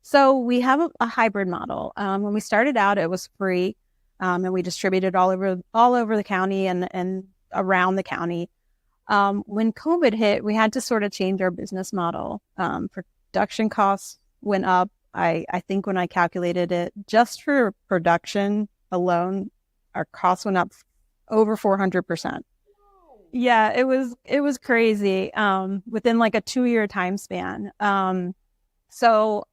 So we have a hybrid model. When we started out, it was free, and we distributed all over the county and around the county. When COVID hit, we had to sort of change our business model. Production costs went up. I think when I calculated it, just for production alone, our costs went up over 400%. Yeah, it was crazy. Within like a 2-year time span. So,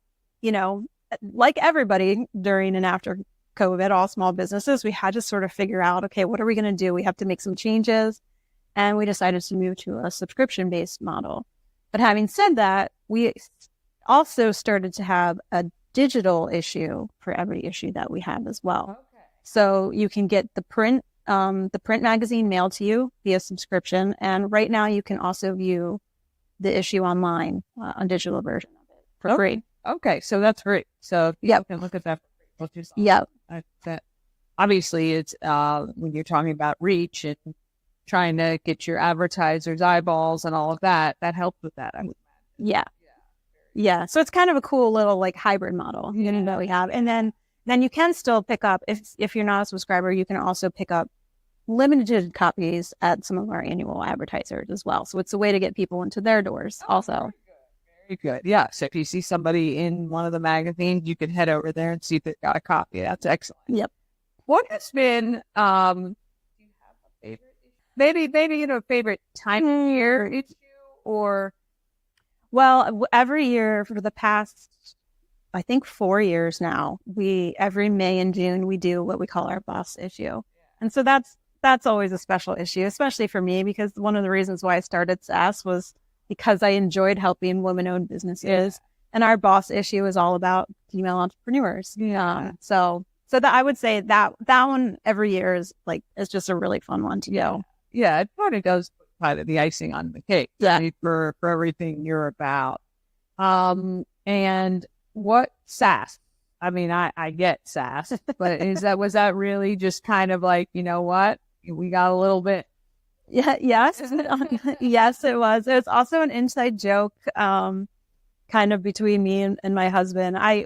like everybody during and after COVID, all small businesses, we had to sort of figure out, okay, what are we going to do? We have to make some changes. And we decided to move to a subscription-based model. But having said that, we also started to have a digital issue for every issue that we have as well. Okay. So you can get the print the print magazine mailed to you via subscription. And right now you can also view the issue online on digital version of it for free. Okay, so that's free. So you can look at that for free. Yep. That obviously it's when you're talking about reach and trying to get your advertisers' eyeballs and all of that, that helps with that. Yeah. So it's kind of a cool little like hybrid model that we have. And then you can still pick up, if you're not a subscriber, you can also pick up limited copies at some of our annual advertisers as well. So it's a way to get people into their doors also. Very good. Yeah. So if you see somebody in one of the magazines, you can head over there and see if they've got a copy. That's excellent. Yep. What has been, do you have a favorite issue? Maybe a favorite time of year issue or? Well, every year for the past, I think 4 years now, every May and June, we do what we call our boss issue. And so that's always a special issue, especially for me, because one of the reasons why I started Sass was because I enjoyed helping women-owned businesses. And our boss issue is all about female entrepreneurs. So that I would say that one every year is just a really fun one to go. Yeah, it kind of goes kind of the icing on the cake. Right, for everything you're about. And what Sass? I mean, I get Sass, but was that really just kind of like, you know what? We got a little bit. Yeah. Yes. Yes, it was. It was also an inside joke, kind of between me and my husband. I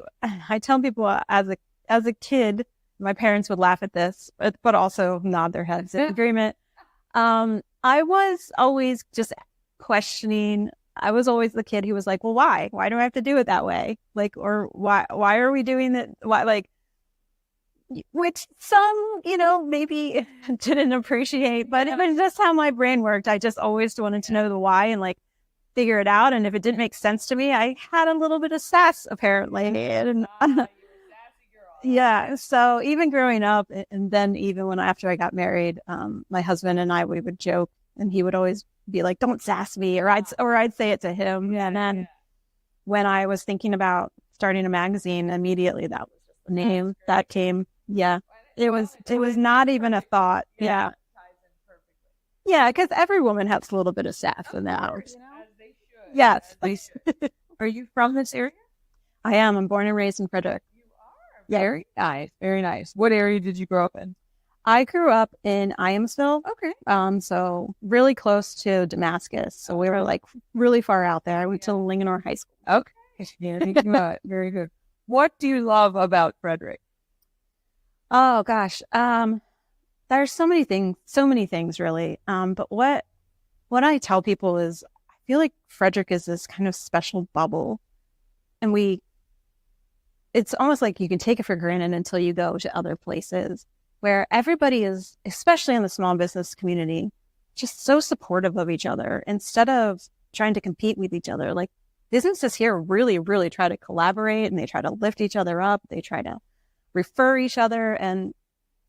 tell people as a kid, my parents would laugh at this, but also nod their heads in agreement. I was always just questioning. I was always the kid who was like, well, why? Why do I have to do it that way? Like, or why are we doing that? Why, like, which some, maybe didn't appreciate, but it was just how my brain worked. I just always wanted to know the why and like figure it out. And if it didn't make sense to me, I had a little bit of sass apparently. And, yeah. So even growing up, and then even after I got married, my husband and we would joke, and he would always be like, "Don't sass me," or I'd say it to him. And then when I was thinking about starting a magazine, immediately that was the name that came. Yeah, it was not even a thought. Yeah, because every woman has a little bit of sass in that. Yes. Are you from this area? I am. I'm born and raised in Frederick. Yeah. Very nice. Very nice. What area did you grow up in? I grew up in Iamsville. Okay. So really close to Damascus. So we were like really far out there. I went to Linganore High School. Okay. Yeah, very good. What do you love about Frederick? Oh gosh. There's so many things really. But what I tell people is I feel like Frederick is this kind of special bubble, and it's almost like you can take it for granted until you go to other places where everybody is, especially in the small business community, just so supportive of each other instead of trying to compete with each other. Like businesses here really, really try to collaborate, and they try to lift each other up. They try to refer each other. And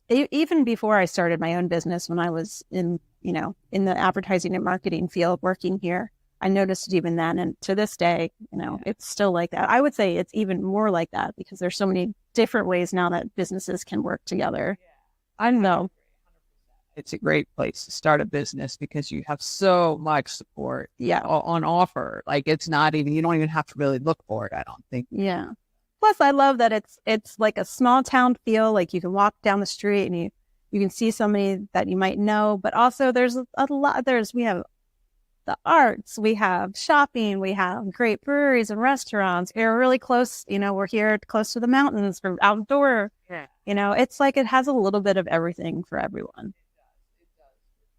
even before I started my own business, when I was in the advertising and marketing field working here, I noticed it even then. And to this day, it's still like that. I would say it's even more like that because there's so many different ways now that businesses can work together. I don't know. It's a great place to start a business because you have so much support on offer. Like it's not even, you don't even have to really look for it, I don't think. Yeah. Plus I love that it's like a small town feel. Like you can walk down the street and you can see somebody that you might know, but also there's a lot, we have the arts, we have shopping, we have great breweries and restaurants. We're really close, we're here close to the mountains for outdoor. Yeah. It's like it has a little bit of everything for everyone.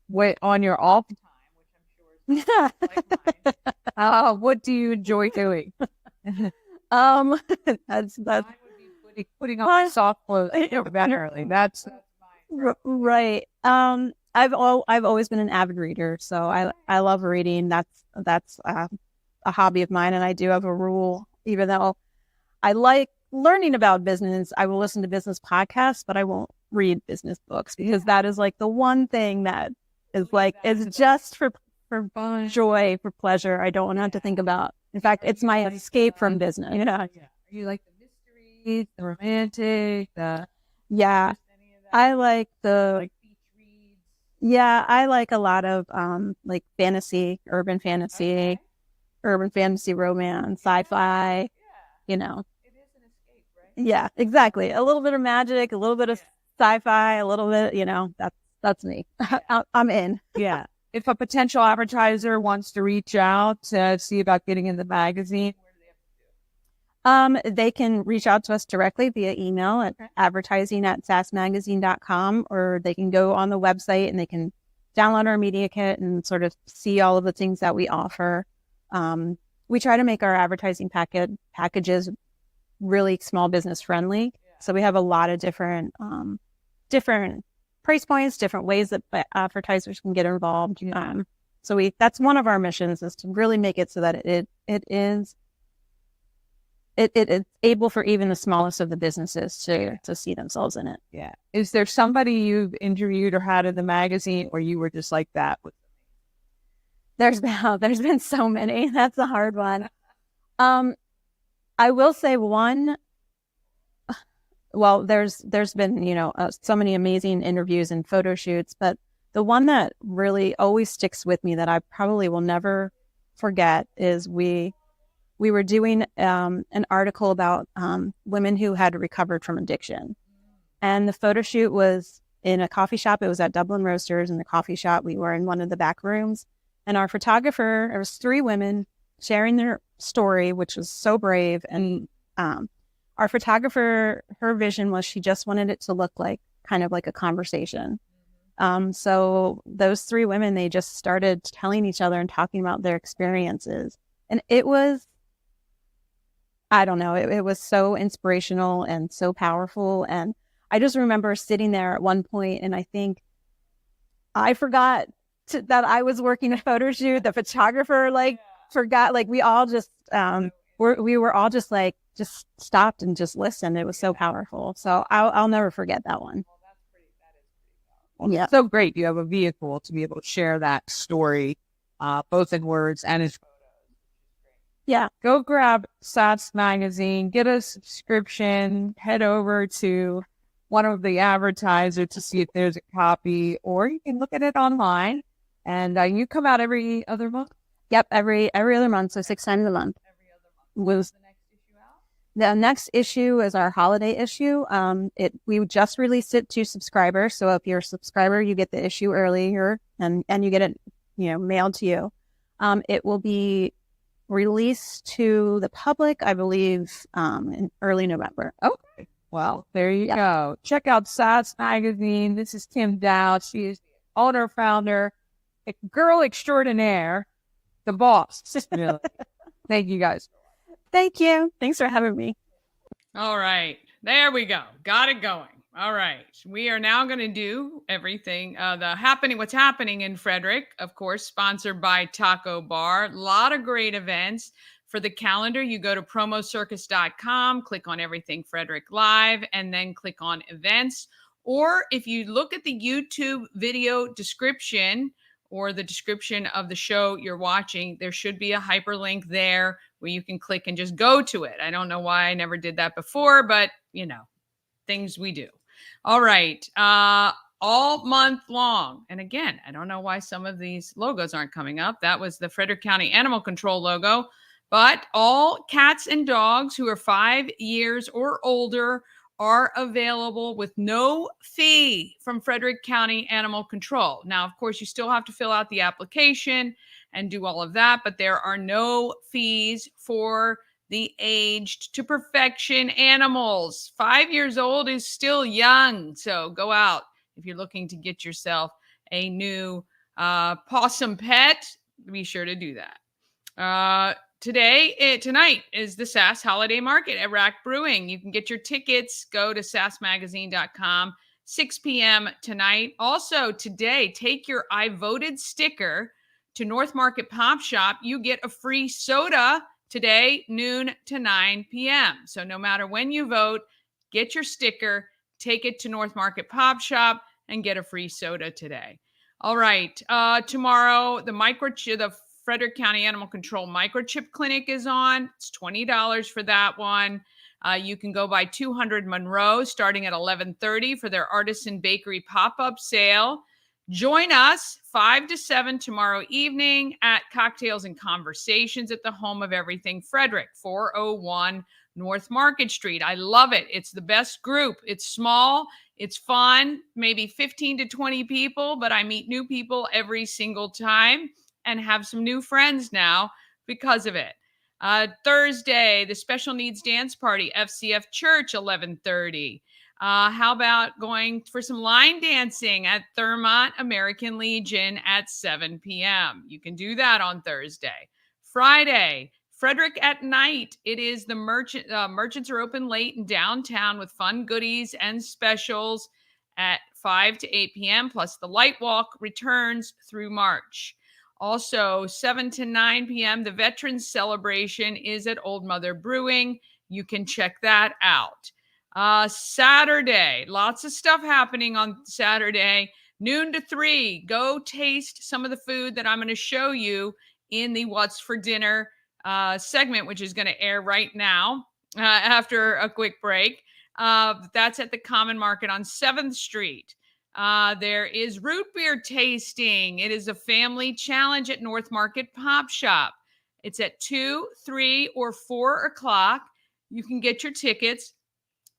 Wait, on your off time, which I'm sure is like mine, what do you enjoy doing? That's putting on soft clothes early. That's right. I've always been an avid reader, so I love reading. That's a hobby of mine, and I do have a rule. Even though I like learning about business, I will listen to business podcasts, but I won't read business books because that is like the one thing that is just for joy, for pleasure. I don't want to have to think about. In fact, it's my escape from business. Yeah. You like the mystery, the romantic, I like the beach Yeah, I like a lot of like fantasy, urban fantasy, romance, sci-fi, you know. It is an escape, right? Yeah, exactly. A little bit of magic, a little bit of sci-fi, a little bit, that's me. I'm in. Yeah. If a potential advertiser wants to reach out to see about getting in the magazine, where do they have They can reach out to us directly via email at advertising@sassmagazine.com, or they can go on the website and they can download our media kit and sort of see all of the things that we offer. We try to make our advertising packages really small business friendly. So we have a lot of different price points, different ways that advertisers can get involved. So that's one of our missions, is to really make it so that it's able for even the smallest of the businesses to see themselves in it. Yeah. Is there somebody you've interviewed or had in the magazine where you were just like that? There's been so many. That's a hard one. I will say one. Well, there's been so many amazing interviews and photo shoots, but the one that really always sticks with me that I probably will never forget is we were doing an article about women who had recovered from addiction, and the photo shoot was in a coffee shop. It was at Dublin Roasters in the coffee shop. We were in one of the back rooms, and our photographer, there was 3 women sharing their story, which was so brave. And our photographer, her vision was she just wanted it to look like kind of like a conversation. So those 3 women, they just started telling each other and talking about their experiences. And it was, I don't know, it was so inspirational and so powerful. And I just remember sitting there at one point, and I think I forgot that I was working a photo shoot. The photographer forgot, we all just, we were all just just stopped and just listened. It was so powerful. So I'll never forget that one. Well, that is pretty powerful. Yeah. So great. You have a vehicle to be able to share that story, both in words and in photos. Yeah. Go grab Sass Magazine, get a subscription, head over to one of the advertisers to see if there's a copy, or you can look at it online. And you come out every other month? Yep, every other month, so 6 times a month. Every other month. Was the next issue out? The next issue is our holiday issue. We just released it to subscribers, so if you're a subscriber, you get the issue earlier, and you get it, mailed to you. It will be released to the public, I believe, in early November. Okay. Well, there you go. Check out Sass Magazine. This is Kim Dow. She is the owner, founder, girl extraordinaire, the boss. Really. Thank you, guys. Thank you. Thanks for having me. All right. There we go. Got it going. All right. We are now going to do everything. What's happening in Frederick, of course, sponsored by Taco Bar. A lot of great events. For the calendar, you go to promocircus.com, click on Everything Frederick Live, and then click on events. Or if you look at the YouTube video description or the description of the show you're watching, there should be a hyperlink there where you can click and just go to it. I don't know why I never did that before, but things we do. All right. All month long. And again, I don't know why some of these logos aren't coming up. That was the Frederick County Animal Control logo. But all cats and dogs who are 5 years or older are available with no fee from Frederick County Animal Control. Now, of course, you still have to fill out the application and do all of that, but there are no fees for the aged to perfection animals. 5 years old is still young. So go out if you're looking to get yourself a new possum pet. Be sure to do that. Tonight is the Sass Holiday Market at Rack Brewing. You can get your tickets. Go to sassmagazine.com, 6 p.m. tonight. Also today, take your I Voted sticker to North Market Pop Shop. You get a free soda today, noon to 9 p.m. So no matter when you vote, get your sticker, take it to North Market Pop Shop, and get a free soda today. All right. Tomorrow, the Frederick County Animal Control Microchip Clinic is on. It's $20 for that one. You can go by 200 Monroe starting at 11:30 for their Artisan Bakery pop-up sale. Join us 5 to 7 tomorrow evening at Cocktails and Conversations at the home of everything Frederick, 401 North Market Street. I love it. It's the best group. It's small. It's fun, maybe 15 to 20 people, but I meet new people every single time and have some new friends now because of it. Thursday, the Special Needs Dance Party, FCF Church, 11:30. How about going for some line dancing at Thurmont American Legion at 7 p.m.? You can do that on Thursday. Friday, Frederick at Night. It is the merchants are open late in downtown with fun goodies and specials at 5 to 8 p.m. Plus the Light Walk returns through March. Also, 7 to 9 p.m., the Veterans Celebration is at Old Mother Brewing. You can check that out. Saturday, lots of stuff happening on Saturday, noon to 3. Go taste some of the food that I'm going to show you in the What's for Dinner segment, which is going to air right now after a quick break. That's at the Common Market on 7th Street. There is root beer tasting. It is a family challenge at North Market Pop Shop. It's at 2, 3, or 4 o'clock. You can get your tickets.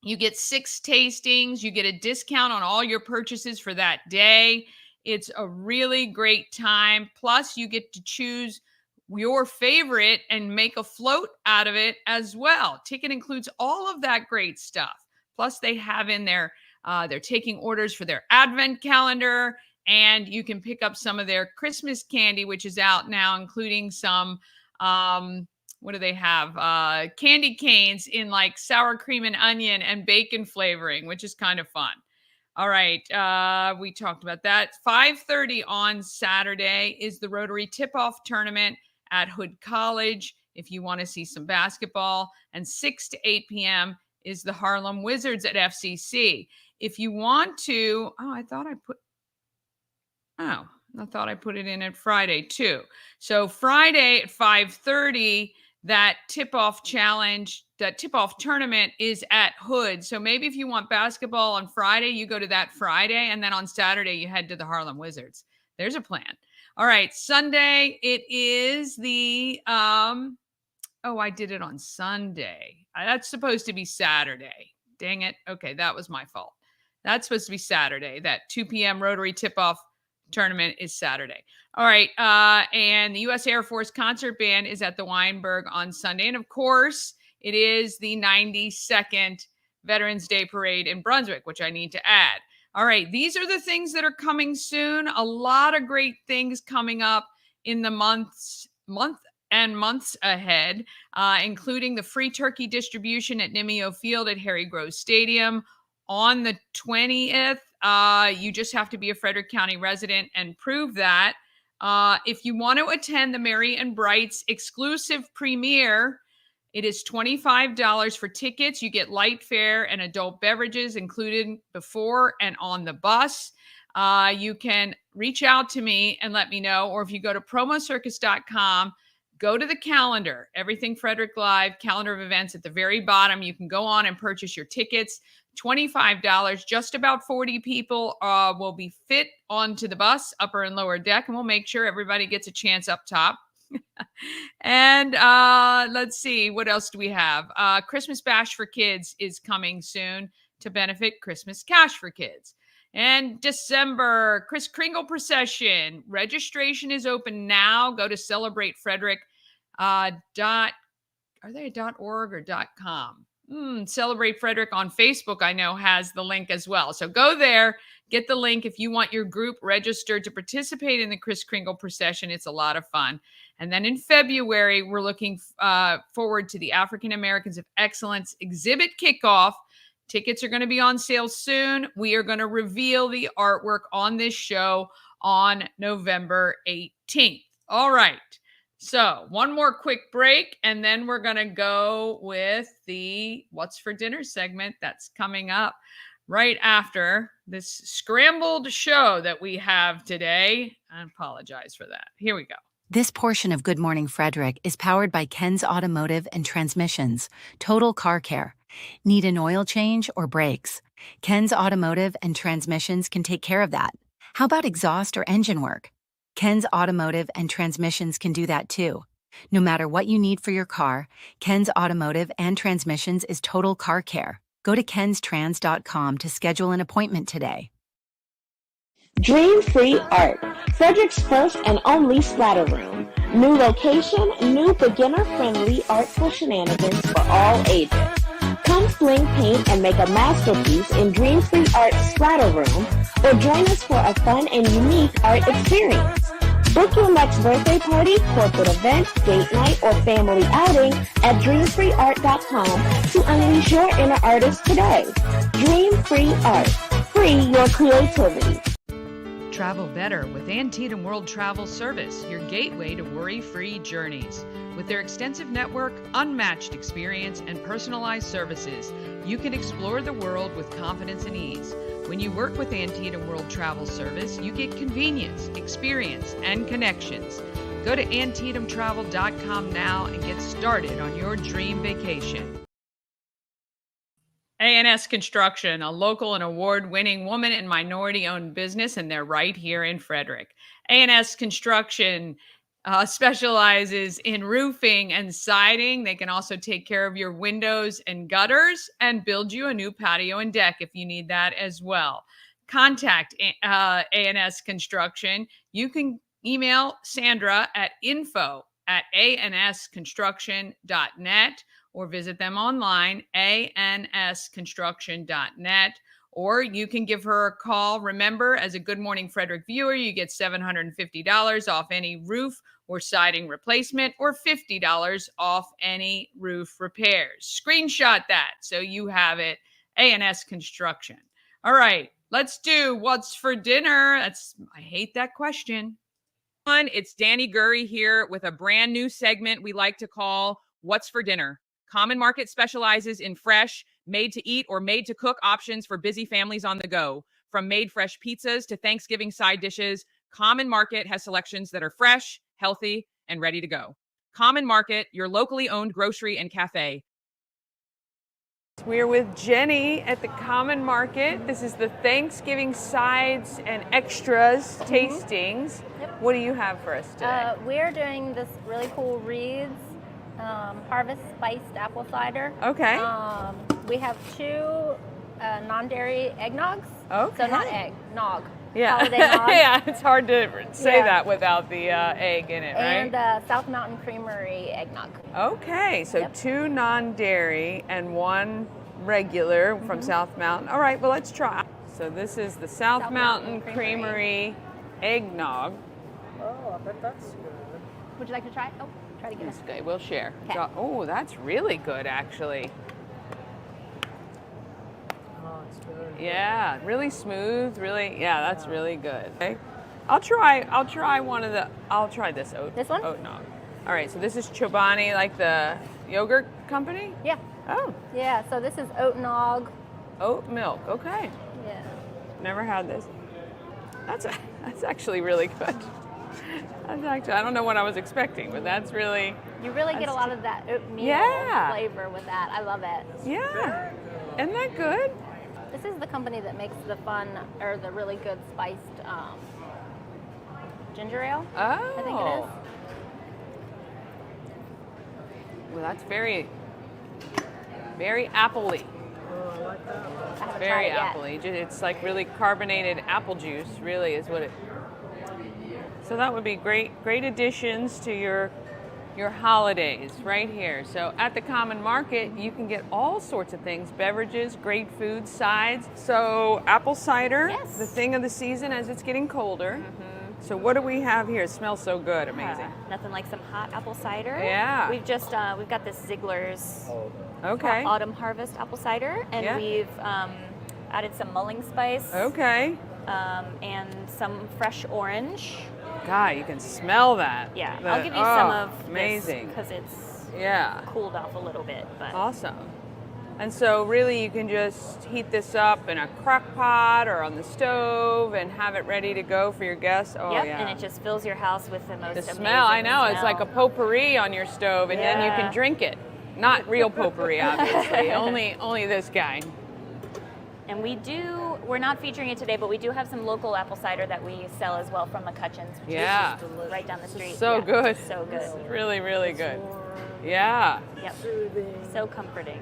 You get 6 tastings. You get a discount on all your purchases for that day. It's a really great time. Plus, you get to choose your favorite and make a float out of it as well. Ticket includes all of that great stuff. Plus, they have in there, they're taking orders for their advent calendar, and you can pick up some of their Christmas candy, which is out now, including some, what do they have? Candy canes in like sour cream and onion and bacon flavoring, which is kind of fun. All right. We talked about that. 5:30 on Saturday is the Rotary Tip-Off Tournament at Hood College if you want to see some basketball. And 6 to 8 p.m. is the Harlem Wizards at FCC. If you want to, I thought I put it in at Friday too. So Friday at 5:30, that tip-off challenge, that tip-off tournament is at Hood. So maybe if you want basketball on Friday, you go to that Friday, and then on Saturday you head to the Harlem Wizards. There's a plan. All right, Sunday, it is the, I did it on Sunday. That's supposed to be Saturday. Dang it. Okay, that was my fault. That's supposed to be Saturday. That 2 p.m. Rotary tip-off tournament is Saturday. All right. And the U.S. Air Force Concert Band is at the Weinberg on Sunday. And of course, it is the 92nd Veterans Day Parade in Brunswick, which I need to add. All right. These are the things that are coming soon. A lot of great things coming up in the months ahead, including the free turkey distribution at Nimio Field at Harry Grove Stadium on the 20th. You just have to be a Frederick County resident and prove that. If you want to attend the Mary and Bright's exclusive premiere, it is $25 for tickets. You get light fare and adult beverages included before and on the bus. You can reach out to me and let me know, or if you go to promocircus.com, go to the calendar, Everything Frederick Live, calendar of events at the very bottom. You can go on and purchase your tickets. $25. Just about 40 people will be fit onto the bus, upper and lower deck, and we'll make sure everybody gets a chance up top. And let's see, what else do we have? Christmas Bash for Kids is coming soon to benefit Christmas Cash for Kids. And December, Kris Kringle Procession. Registration is open now. Go to celebrate.frederick. Are they .org or .com? Celebrate Frederick on Facebook, I know, has the link as well. So go there, get the link if you want your group registered to participate in the Kris Kringle Procession. It's a lot of fun. And then in February, we're looking forward to the African Americans of Excellence exhibit kickoff. Tickets are going to be on sale soon. We are going to reveal the artwork on this show on November 18th. All right. So one more quick break, and then we're going to go with the What's for Dinner segment that's coming up right after this scrambled show that we have today. I apologize for that. Here we go. This portion of Good Morning Frederick is powered by Ken's Automotive and Transmissions, Total Car Care. Need an oil change or brakes? Ken's Automotive and Transmissions can take care of that. How about exhaust or engine work? Ken's Automotive and Transmissions can do that too. No matter what you need for your car, Ken's Automotive and Transmissions is total car care. Go to kenstrans.com to schedule an appointment today. Dream Free Art, Frederick's first and only splatter room. New location, new beginner-friendly artful shenanigans for all ages. Come sling paint and make a masterpiece in Dream Free Art's splatter room, or join us for a fun and unique art experience. Book your next birthday party, corporate event, date night, or family outing at dreamfreeart.com to unleash your inner artist today. Dream Free Art. Free your creativity. Travel better with Antietam World Travel Service, your gateway to worry-free journeys. With their extensive network, unmatched experience, and personalized services, you can explore the world with confidence and ease. When you work with Antietam World Travel Service, you get convenience, experience, and connections. Go to AntietamTravel.com now and get started on your dream vacation. A&S Construction, a local and award-winning woman and minority-owned business, and they're right here in Frederick. A&S Construction specializes in roofing and siding. They can also take care of your windows and gutters and build you a new patio and deck if you need that as well. Contact A&S Construction. You can email Sandra at info@ansconstruction.net or visit them online, ansconstruction.net, or you can give her a call. Remember, as a Good Morning Frederick viewer, you get $750 off any roof or siding replacement, or $50 off any roof repairs. Screenshot that so you have it, A&S Construction. All right, let's do what's for dinner. I hate that question. It's Danny Gurry here with a brand new segment we like to call What's for Dinner. Common Market specializes in fresh, made-to-eat or made-to-cook options for busy families on the go. From made fresh pizzas to Thanksgiving side dishes, Common Market has selections that are fresh, healthy, and ready to go. Common Market, your locally owned grocery and cafe. We're with Jenny at the Common Market. This is the Thanksgiving sides and extras tastings. Yep. What do you have for us today? We're doing this really cool Reed's Harvest Spiced Apple Cider. Okay. We have two non-dairy eggnogs. Okay. So not egg, nog. Yeah. Holiday nog. Yeah, it's hard to say Yeah. that without the egg in it, right? And South Mountain Creamery eggnog. Okay, so Yep. two non-dairy and one regular from South Mountain. All right, well, let's try. So this is the South Mountain Creamery eggnog. Oh, I bet that's good. Would you like to try it? Oh, try to get it. Okay, we'll share. Okay. Oh, that's really good, actually. Oh, it's good. Yeah, really smooth. Really, yeah, that's really good. Okay, I'll try this oat. This one? Oat nog. All right, so this is Chobani, like the yogurt company. Yeah. Oh, Yeah, so this is oat nog. oat milk. Okay, Yeah. never had this. That's actually really good. I don't know what I was expecting, but that's really. You really get a lot of that oatmeal Yeah. flavor with that. I love it. Yeah. Isn't that good? This is the company that makes the the really good spiced ginger ale. Oh. I think it is. Well, that's very, very appley. Oh, I like that. I haven't Very tried it yet. appley. It's like really carbonated apple juice, really, is what it. So that would be great additions to your holidays right here. So at the Common Market, you can get all sorts of things: beverages, great food, sides. So apple cider, Yes. the thing of the season as it's getting colder. So what do we have here? It smells so good, amazing. Nothing like some hot apple cider. Yeah. We've just we've got this Ziegler's Okay. Autumn Harvest apple cider, and Yeah. we've added some mulling spice. Okay. And some fresh orange. God, you can smell that. Yeah, I'll give you some of amazing. because it's Yeah. cooled off a little bit. But Awesome. And so really you can just heat this up in a crock pot or on the stove and have it ready to go for your guests. Oh, yep, yeah. and it just fills your house with the most The amazing smell, I know, it's smell. like a potpourri on your stove, and then you Yeah. can drink it. Not real potpourri, obviously. only this guy. And we do we're not featuring it today, but we do have some local apple cider that we sell as well from McCutcheon's, which Yeah. is right down the street. So good. So good. It's really, really good. Yeah. Yep. So comforting.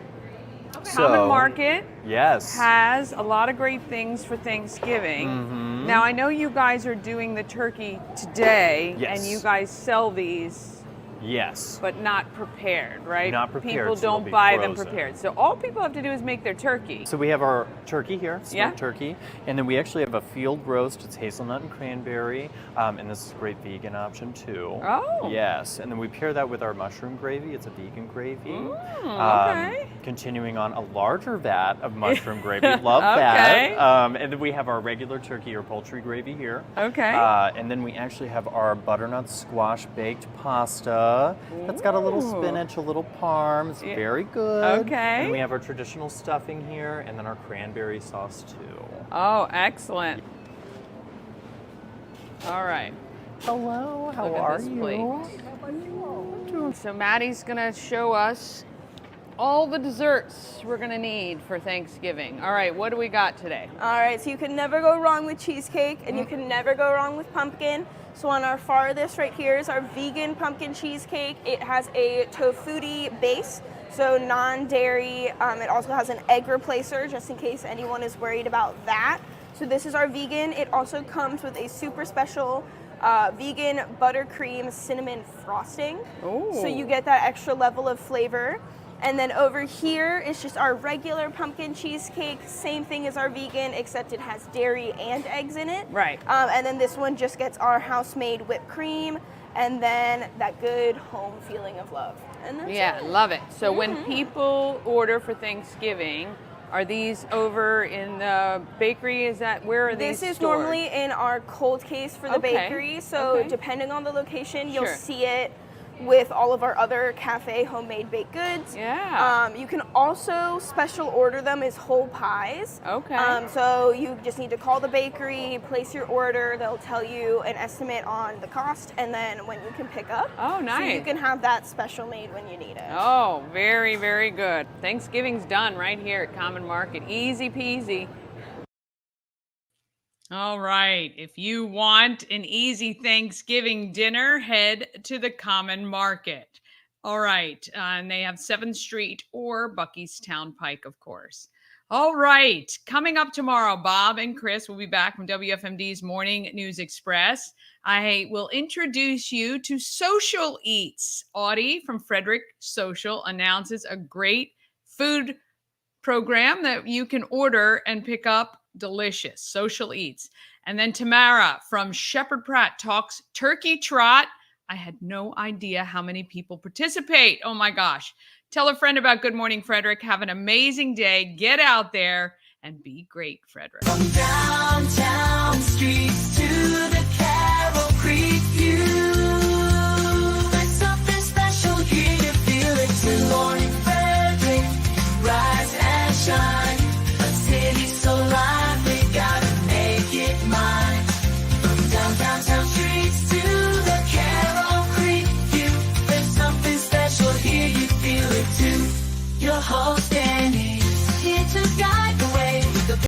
Common Market Yes. has a lot of great things for Thanksgiving. Now, I know you guys are doing the turkey today, Yes. and you guys sell these, Yes. but not prepared, right? Not prepared, People so they'll don't be buy them frozen. prepared. So all people have to do is make their turkey. So we have our turkey here, smoked Yeah. turkey, and then we actually have a field roast. It's hazelnut and cranberry, and this is a great vegan option too. Oh. Yes, and then we pair that with our mushroom gravy. It's a vegan gravy. Okay. Continuing on a larger vat of mushroom gravy. Love Okay. that. And then we have our regular turkey or poultry gravy here. Okay. And then we actually have our butternut squash baked pasta. That's got a little Ooh. spinach, a little parm. It's Yeah. very good. Okay. And we have our traditional stuffing here, and then our cranberry sauce too. Oh, excellent. All right. Hello, how Look at are this you? plate. So Maddie's gonna show us all the desserts we're gonna need for Thanksgiving. All right, what do we got today? All right, so you can never go wrong with cheesecake, and you can never go wrong with pumpkin. So on our farthest right here is our vegan pumpkin cheesecake. It has a tofuti base, so non-dairy. It also has an egg replacer, just in case anyone is worried about that. So this is our vegan. It also comes with a super special vegan buttercream cinnamon frosting. Ooh. So you get that extra level of flavor. And then over here is just our regular pumpkin cheesecake, same thing as our vegan, except it has dairy and eggs in it. Right. And then this one just gets our house-made whipped cream, and then that good home feeling of love. And that's Yeah, it. love it. So when people order for Thanksgiving, are these over in the bakery? Is that where are these This is stored? normally in our cold case for the Okay. bakery, so Okay. depending on the location, you'll Sure. see it with all of our other cafe homemade baked goods. Yeah. You can also special order them as whole pies. Okay. So you just need to call the bakery, place your order. They'll tell you an estimate on the cost, and then when you can pick up. Oh, So you nice. can have that special made when you need it. Oh, very, very good. Thanksgiving's done right here at Common Market. Easy peasy. All right. If you want an easy Thanksgiving dinner, head to the Common Market. All right. And they have 7th Street or Bucky's Town Pike, of course. All right. Coming up tomorrow, Bob and Chris will be back from WFMD's Morning News Express. I will introduce you to Social Eats. Audie from Frederick Social announces a great food program that you can order and pick up. Delicious. Social Eats. And then Tamara from Shepherd Pratt talks turkey trot. I had no idea how many people participate. Oh my gosh. Tell a friend about Good Morning Frederick. Have an amazing day. Get out there and be great, Frederick. Downtown